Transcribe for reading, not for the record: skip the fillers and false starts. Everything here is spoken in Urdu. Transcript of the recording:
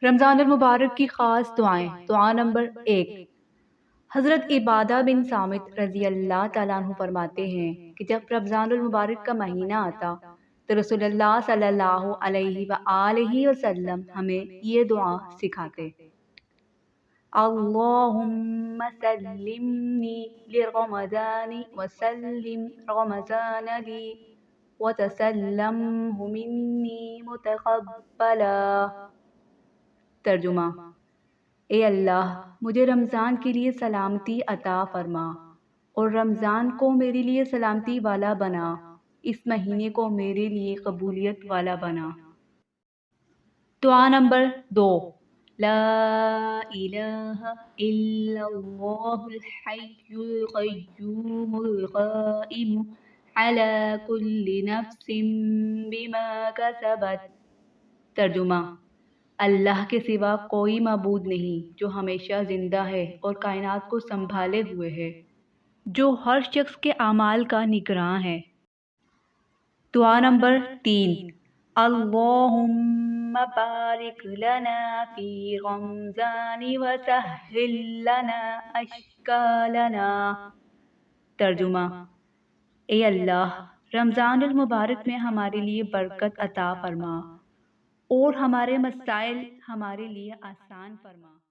رمضان المبارک کی خاص دعائیں۔ دعا نمبر 1۔ حضرت عبادہ بن صامت رضی اللہ تعالیٰ عنہ فرماتے ہیں کہ جب رمضان المبارک کا مہینہ آتا تو رسول اللہ صلی اللہ علیہ وآلہ وسلم ہمیں یہ دعا سکھاتے: اللہم سلمنی لرمضان وسلم رمضان لی وتسلمہ منی متقبلا۔ ترجمہ: اے اللہ، مجھے رمضان کے لیے سلامتی عطا فرما اور رمضان کو میرے لیے سلامتی والا بنا، اس مہینے کو میرے لیے قبولیت والا بنا۔ دعا نمبر 2۔ لا الہ الا اللہ الحی القیوم القائم علی کل نفس بما کسبت۔ ترجمہ: اللہ کے سوا کوئی معبود نہیں جو ہمیشہ زندہ ہے اور کائنات کو سنبھالے ہوئے ہے، جو ہر شخص کے اعمال کا نگراں ہے۔ دعا نمبر 3۔ اللہم بارک لنا فی رمضان وسہل لنا اشکالنا۔ ترجمہ: اے اللہ، رمضان المبارک میں ہمارے لیے برکت عطا فرما اور ہمارے مسائل ہمارے لیے آسان فرما۔